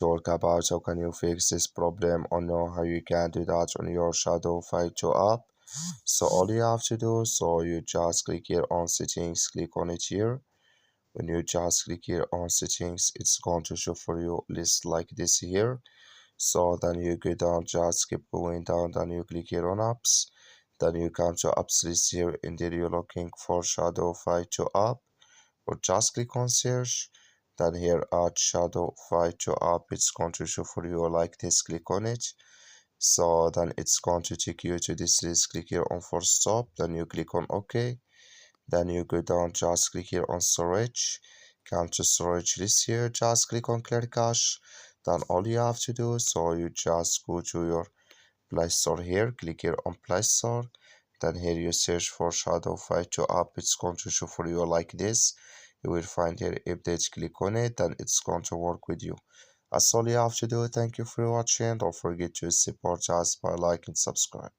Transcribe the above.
talk about how can you fix this problem or know how you can do that on your Shadow Fighter app. So all you have to do, so you just click here on settings, click on it here. When you just click here on settings, it's going to show for you list like this here. So then you go down, just keep going down, then you click here on apps. Then you come to apps list here, and there you're looking for Shadow Fighter app, or just click on search. Then here at Shadow Fighter app, it's going to show for you like this, click on it. So then it's going to take you to this list, click here on force stop, then you click on OK. Then you go down, just click here on storage, come to storage list here, just click on clear cache. Then all you have to do, so you just go to your Play Store here, click here on Play Store. Then here you search for Shadow Fighter app, it's going to show for you like this. You will find here update, click on it, then it's going to work with you. That's all you have to do. Thank you for watching. Don't forget to support us by like and subscribe.